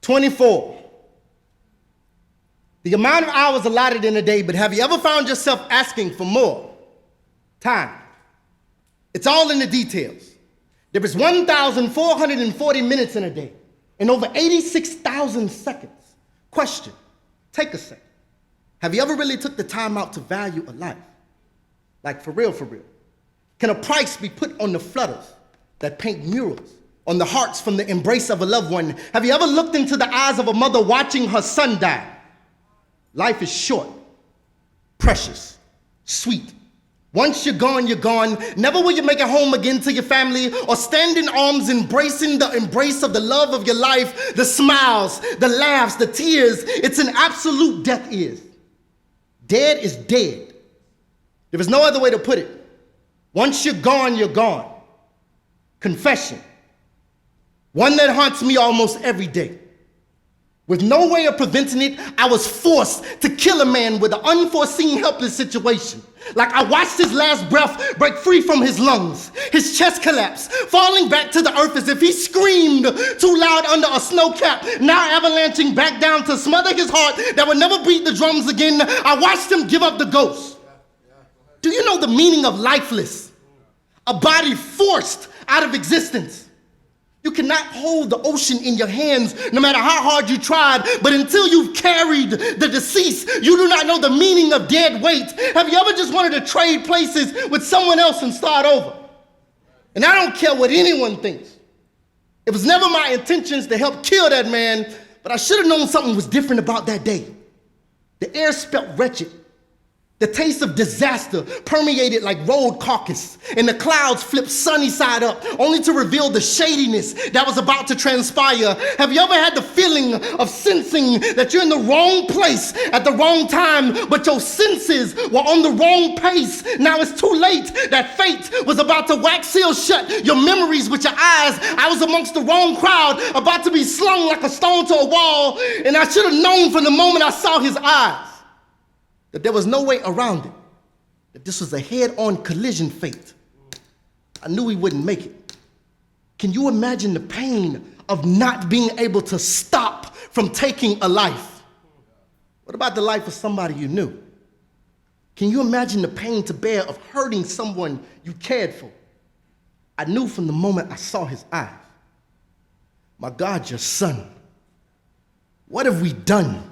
24. The amount of hours allotted in a day, but have you ever found yourself asking for more time? It's all in the details. There is 1,440 minutes in a day and over 86,000 seconds. Question, take a second. Have you ever really took the time out to value a life? Like for real, for real. Can a price be put on the flutters that paint murals on the hearts from the embrace of a loved one? Have you ever looked into the eyes of a mother watching her son die? Life is short, precious, sweet. Once you're gone, you're gone. Never will you make it home again to your family or stand in arms embracing the embrace of the love of your life, the smiles, the laughs, the tears. It's an absolute death is. Dead is dead. There is no other way to put it. Once you're gone, you're gone. Confession. One that haunts me almost every day. With no way of preventing it, I was forced to kill a man with an unforeseen helpless situation. Like I watched his last breath break free from his lungs. His chest collapsed, falling back to the earth as if he screamed too loud under a snow cap, now avalanching back down to smother his heart that would never beat the drums again. I watched him give up the ghost. Do you know the meaning of lifeless? A body forced out of existence. You cannot hold the ocean in your hands no matter how hard you tried, but until you've carried the deceased, you do not know the meaning of dead weight. Have you ever just wanted to trade places with someone else and start over? And I don't care what anyone thinks. It was never my intentions to help kill that man, but I should have known something was different about that day. The air smelled wretched. The taste of disaster permeated like rolled carcass, and the clouds flipped sunny side up, only to reveal the shadiness that was about to transpire. Have you ever had the feeling of sensing that you're in the wrong place at the wrong time, but your senses were on the wrong pace? Now it's too late. That fate was about to wax seal shut your memories with your eyes. I was amongst the wrong crowd, about to be slung like a stone to a wall, and I should have known from the moment I saw his eyes that there was no way around it, that this was a head-on collision fate. I knew he wouldn't make it. Can you imagine the pain of not being able to stop from taking a life? What about the life of somebody you knew? Can you imagine the pain to bear of hurting someone you cared for? I knew from the moment I saw his eyes. My God, your son. What have we done?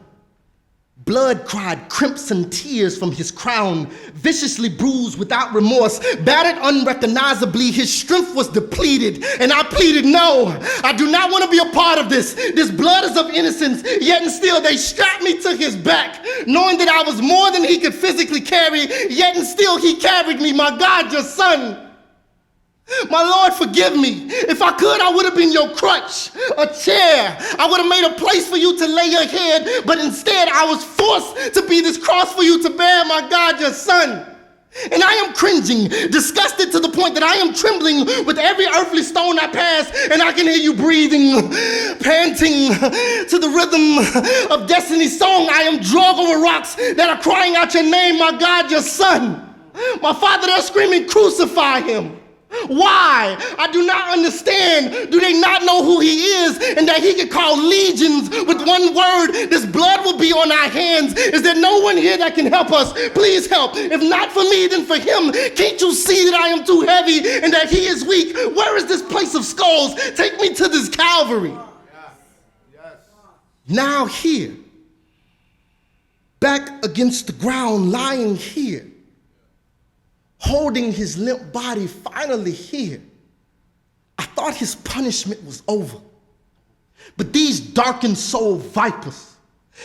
Blood cried crimson tears from his crown, viciously bruised without remorse, battered unrecognizably. His strength was depleted, and I pleaded, no, I do not want to be a part of this. This blood is of innocence, yet and still they strapped me to his back, knowing that I was more than he could physically carry, yet and still he carried me. My God, your son. My Lord, forgive me. If I could, I would have been your crutch, a chair. I would have made a place for you to lay your head, but instead I was forced to be this cross for you to bear, my God, your son. And I am cringing, disgusted to the point that I am trembling with every earthly stone I pass, and I can hear you breathing, panting to the rhythm of destiny's song. I am dragged over rocks that are crying out your name, my God, your son. My Father, they're screaming, crucify him. Why? I do not understand. Do they not know who he is and that he can call legions with one word? This blood will be on our hands. Is there no one here that can help us? Please help. If not for me, then for him. Can't you see that I am too heavy and that he is weak? Where is this place of skulls? Take me to this Calvary. Yes. Now here, back against the ground, lying here, holding his limp body, finally here. I thought his punishment was over. But these darkened soul vipers,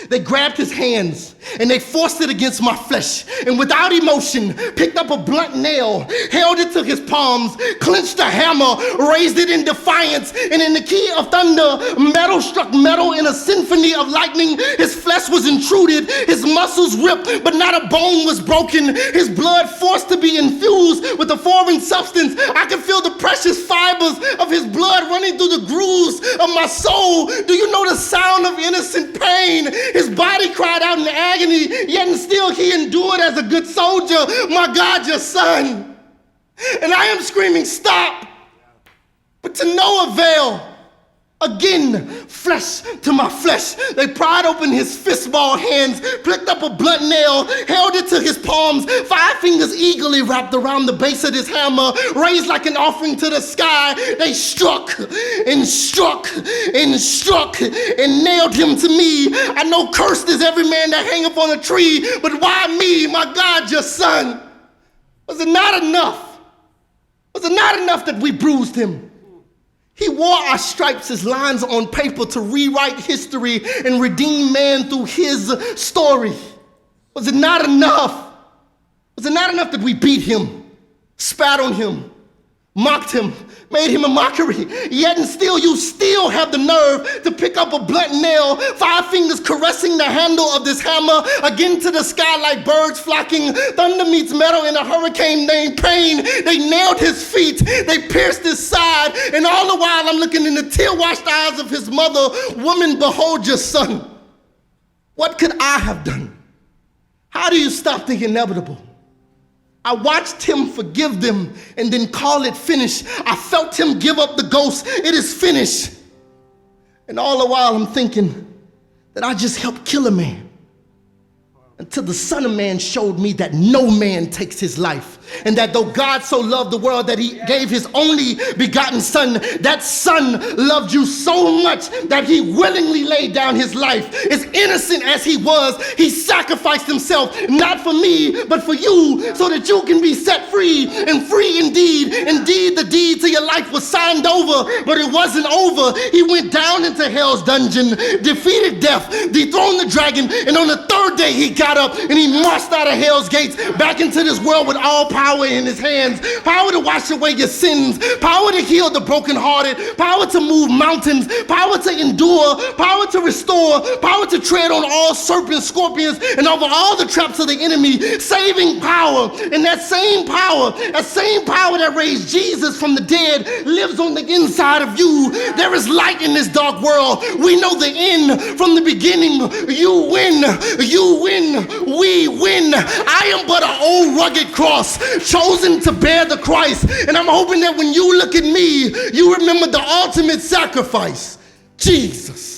they grabbed his hands and they forced it against my flesh, and without emotion picked up a blunt nail, held it to his palms, clenched a hammer, raised it in defiance, and in the key of thunder, metal struck metal in a symphony of lightning. His flesh was intruded, his muscles ripped, but not a bone was broken. His blood forced to be infused with a foreign substance. I could feel the precious fibers of his blood running through the grooves of my soul. Do you know the sound of innocent pain? His body cried out in agony, yet and still he endured as a good soldier. My God, your son. And I am screaming, stop. But to no avail. Again, flesh to my flesh. They pried open his fistball hands, picked up a blunt nail, held it to his palms, 5 fingers eagerly wrapped around the base of this hammer, raised like an offering to the sky. They struck and struck and struck and nailed him to me. I know cursed is every man that hang up on a tree, but why me, my God, your son? Was it not enough? Was it not enough that we bruised him? He wore our stripes as lines on paper to rewrite history and redeem man through his story. Was it not enough? Was it not enough that we beat him, spat on him, mocked him, made him a mockery? Yet and still, you still have the nerve to pick up a blunt nail, 5 fingers caressing the handle of this hammer, again to the sky like birds flocking. Thunder meets metal in a hurricane named pain. They nailed his feet, they pierced his side, and all the while I'm looking in the tear-washed eyes of his mother. Woman, behold your son. What could I have done? How do you stop the inevitable? I watched him forgive them and then call it finished. I felt him give up the ghost. It is finished. And all the while I'm thinking that I just helped kill a man, until the Son of Man showed me that no man takes his life, and that though God so loved the world that he gave his only begotten son, that son loved you so much that he willingly laid down his life. As innocent as he was, he sacrificed himself, not for me, but for you, so that you can be set free, and free indeed. Indeed, the deed to your life was signed over, but it wasn't over. He went down into hell's dungeon, defeated death, dethroned the dragon, and on the 3rd day he got up and he marched out of hell's gates back into this world with all power in his hands. Power to wash away your sins, power to heal the brokenhearted, power to move mountains, power to endure, power to restore, power to tread on all serpents, scorpions, and over all the traps of the enemy. Saving power. And that same power that raised Jesus from the dead lives on the inside of you. There is light in this dark world. We know the end from the beginning. You win. You win. We win. I am but an old rugged cross, chosen to bear the Christ. And I'm hoping that when you look at me, you remember the ultimate sacrifice, Jesus.